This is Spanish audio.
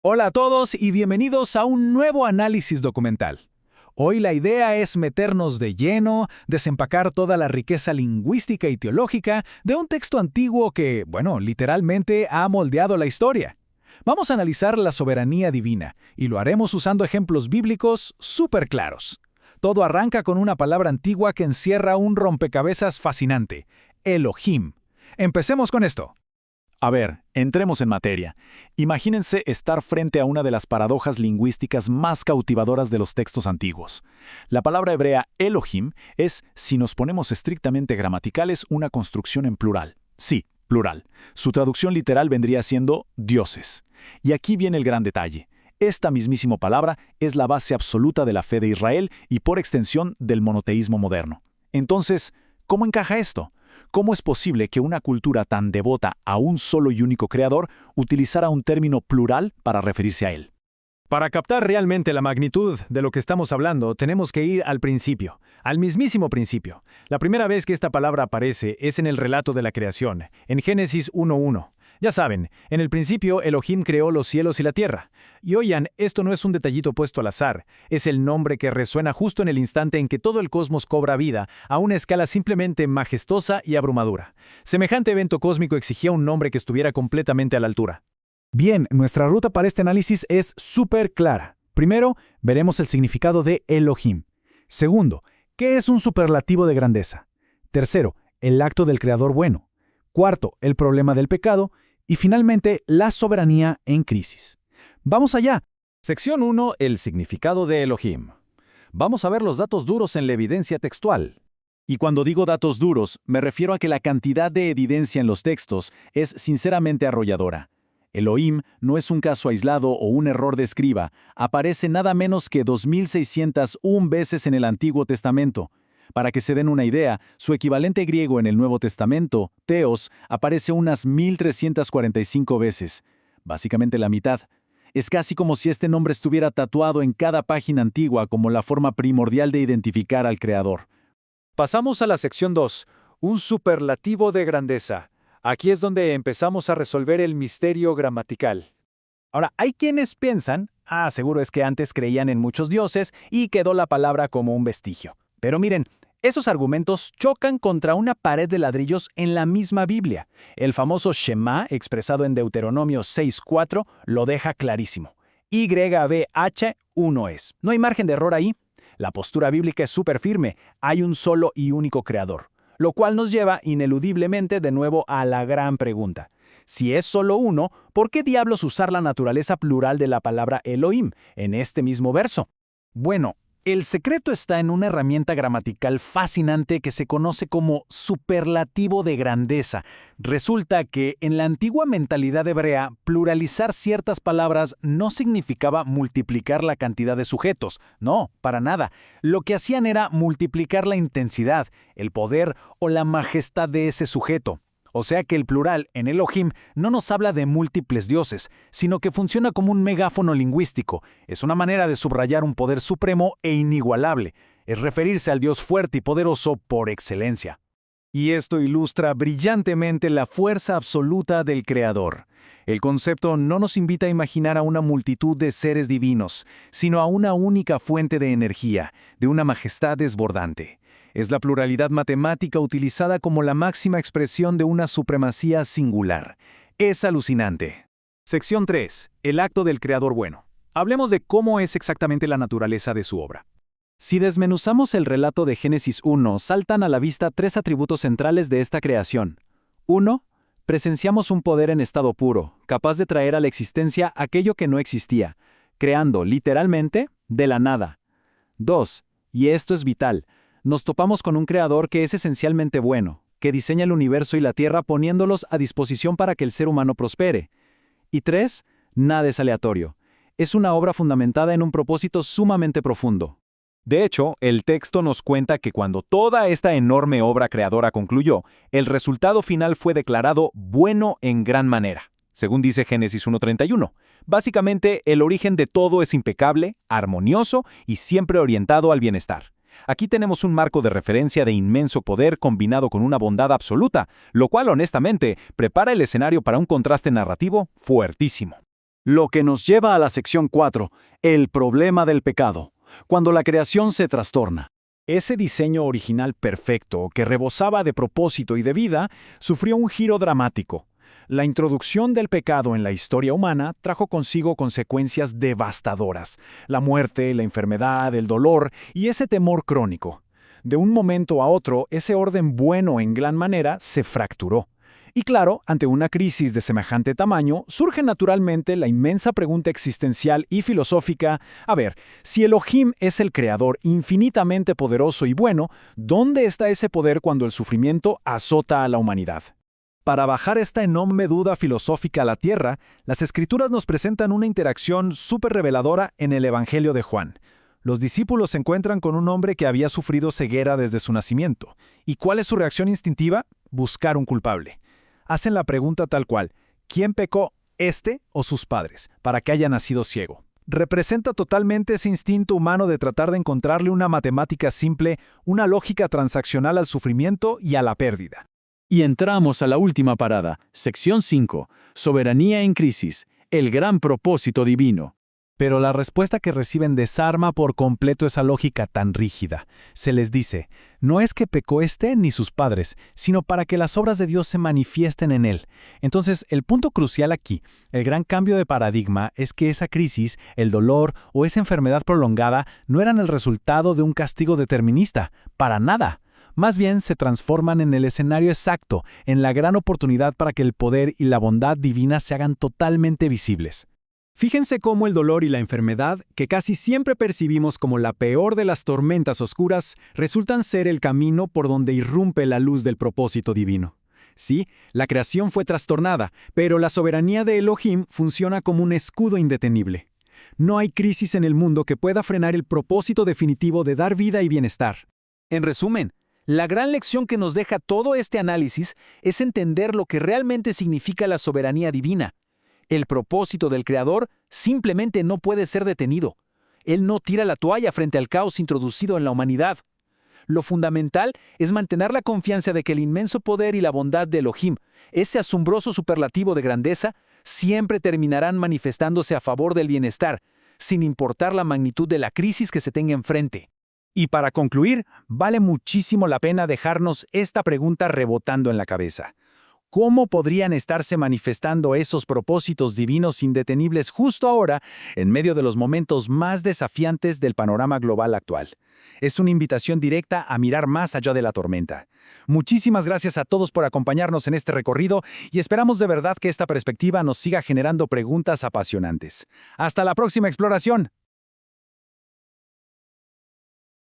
Hola a todos y bienvenidos a un nuevo análisis documental. Hoy la idea es meternos de lleno, desempacar toda la riqueza lingüística y teológica de un texto antiguo que, literalmente ha moldeado la historia. Vamos a analizar la soberanía divina y lo haremos usando ejemplos bíblicos súper claros. Todo arranca con una palabra antigua que encierra un rompecabezas fascinante: Elohim. Empecemos con esto. A ver, entremos en materia. Imagínense estar frente a una de las paradojas lingüísticas más cautivadoras de los textos antiguos. La palabra hebrea Elohim es, si nos ponemos estrictamente gramaticales, una construcción en plural. Sí, plural. Su traducción literal vendría siendo dioses. Y aquí viene el gran detalle. Esta mismísima palabra es la base absoluta de la fe de Israel y, por extensión, del monoteísmo moderno. Entonces, ¿cómo encaja esto? ¿Cómo es posible que una cultura tan devota a un solo y único creador utilizara un término plural para referirse a él? Para captar realmente la magnitud de lo que estamos hablando, tenemos que ir al principio, al mismísimo principio. La primera vez que esta palabra aparece es en el relato de la creación, en Génesis 1:1. Ya saben, en el principio Elohim creó los cielos y la tierra. Y oigan, esto no es un detallito puesto al azar, es el nombre que resuena justo en el instante en que todo el cosmos cobra vida, a una escala simplemente majestuosa y abrumadora. Semejante evento cósmico exigía un nombre que estuviera completamente a la altura. Bien, nuestra ruta para este análisis es súper clara. Primero, veremos el significado de Elohim. Segundo, ¿qué es un superlativo de grandeza? Tercero, el acto del creador bueno. Cuarto, el problema del pecado. Y finalmente, la soberanía en crisis. ¡Vamos allá! Sección 1. El significado de Elohim. Vamos a ver los datos duros en la evidencia textual. Y cuando digo datos duros, me refiero a que la cantidad de evidencia en los textos es sinceramente arrolladora. Elohim no es un caso aislado o un error de escriba, aparece nada menos que 2.601 veces en el Antiguo Testamento. Para que se den una idea, su equivalente griego en el Nuevo Testamento, Theos, aparece unas 1.345 veces, básicamente la mitad. Es casi como si este nombre estuviera tatuado en cada página antigua como la forma primordial de identificar al Creador. Pasamos a la sección 2, un superlativo de grandeza. Aquí es donde empezamos a resolver el misterio gramatical. Ahora, hay quienes piensan, seguro es que antes creían en muchos dioses y quedó la palabra como un vestigio. Pero miren, esos argumentos chocan contra una pared de ladrillos en la misma Biblia. El famoso Shema, expresado en Deuteronomio 6:4, lo deja clarísimo. YHWH, uno es. No hay margen de error ahí. La postura bíblica es súper firme. Hay un solo y único creador. Lo cual nos lleva ineludiblemente de nuevo a la gran pregunta. Si es solo uno, ¿por qué diablos usar la naturaleza plural de la palabra Elohim en este mismo verso? Bueno, el secreto está en una herramienta gramatical fascinante que se conoce como superlativo de grandeza. Resulta que en la antigua mentalidad hebrea, pluralizar ciertas palabras no significaba multiplicar la cantidad de sujetos. No, para nada. Lo que hacían era multiplicar la intensidad, el poder o la majestad de ese sujeto. O sea que el plural en Elohim no nos habla de múltiples dioses, sino que funciona como un megáfono lingüístico. Es una manera de subrayar un poder supremo e inigualable. Es referirse al Dios fuerte y poderoso por excelencia. Y esto ilustra brillantemente la fuerza absoluta del Creador. El concepto no nos invita a imaginar a una multitud de seres divinos, sino a una única fuente de energía, de una majestad desbordante. Es la pluralidad matemática utilizada como la máxima expresión de una supremacía singular. Es alucinante. Sección 3. El acto del creador bueno. Hablemos de cómo es exactamente la naturaleza de su obra. Si desmenuzamos el relato de Génesis 1, saltan a la vista tres atributos centrales de esta creación. 1. Presenciamos un poder en estado puro, capaz de traer a la existencia aquello que no existía, creando, literalmente, de la nada. 2. Y esto es vital. Nos topamos con un creador que es esencialmente bueno, que diseña el universo y la tierra poniéndolos a disposición para que el ser humano prospere. Y 3, nada es aleatorio. Es una obra fundamentada en un propósito sumamente profundo. De hecho, el texto nos cuenta que cuando toda esta enorme obra creadora concluyó, el resultado final fue declarado bueno en gran manera, según dice Génesis 1:31. Básicamente, el origen de todo es impecable, armonioso y siempre orientado al bienestar. Aquí tenemos un marco de referencia de inmenso poder combinado con una bondad absoluta, lo cual honestamente prepara el escenario para un contraste narrativo fuertísimo. Lo que nos lleva a la sección 4, el problema del pecado, cuando la creación se trastorna. Ese diseño original perfecto, que rebosaba de propósito y de vida, sufrió un giro dramático. La introducción del pecado en la historia humana trajo consigo consecuencias devastadoras: la muerte, la enfermedad, el dolor y ese temor crónico. De un momento a otro, ese orden bueno en gran manera se fracturó. Y claro, ante una crisis de semejante tamaño, surge naturalmente la inmensa pregunta existencial y filosófica: a ver, si Elohim es el creador infinitamente poderoso y bueno, ¿dónde está ese poder cuando el sufrimiento azota a la humanidad? Para bajar esta enorme duda filosófica a la tierra, las Escrituras nos presentan una interacción súper reveladora en el Evangelio de Juan. Los discípulos se encuentran con un hombre que había sufrido ceguera desde su nacimiento. ¿Y cuál es su reacción instintiva? Buscar un culpable. Hacen la pregunta tal cual: ¿quién pecó, este o sus padres, para que haya nacido ciego? Representa totalmente ese instinto humano de tratar de encontrarle una matemática simple, una lógica transaccional al sufrimiento y a la pérdida. Y entramos a la última parada, sección 5, soberanía en crisis, el gran propósito divino. Pero la respuesta que reciben desarma por completo esa lógica tan rígida. Se les dice: no es que pecó este ni sus padres, sino para que las obras de Dios se manifiesten en él. Entonces, el punto crucial aquí, el gran cambio de paradigma, es que esa crisis, el dolor o esa enfermedad prolongada no eran el resultado de un castigo determinista, para nada. Más bien se transforman en el escenario exacto, en la gran oportunidad para que el poder y la bondad divina se hagan totalmente visibles. Fíjense cómo el dolor y la enfermedad, que casi siempre percibimos como la peor de las tormentas oscuras, resultan ser el camino por donde irrumpe la luz del propósito divino. Sí, la creación fue trastornada, pero la soberanía de Elohim funciona como un escudo indetenible. No hay crisis en el mundo que pueda frenar el propósito definitivo de dar vida y bienestar. En resumen, la gran lección que nos deja todo este análisis es entender lo que realmente significa la soberanía divina. El propósito del Creador simplemente no puede ser detenido. Él no tira la toalla frente al caos introducido en la humanidad. Lo fundamental es mantener la confianza de que el inmenso poder y la bondad de Elohim, ese asombroso superlativo de grandeza, siempre terminarán manifestándose a favor del bienestar, sin importar la magnitud de la crisis que se tenga enfrente. Y para concluir, vale muchísimo la pena dejarnos esta pregunta rebotando en la cabeza. ¿Cómo podrían estarse manifestando esos propósitos divinos indetenibles justo ahora, en medio de los momentos más desafiantes del panorama global actual? Es una invitación directa a mirar más allá de la tormenta. Muchísimas gracias a todos por acompañarnos en este recorrido y esperamos de verdad que esta perspectiva nos siga generando preguntas apasionantes. ¡Hasta la próxima exploración!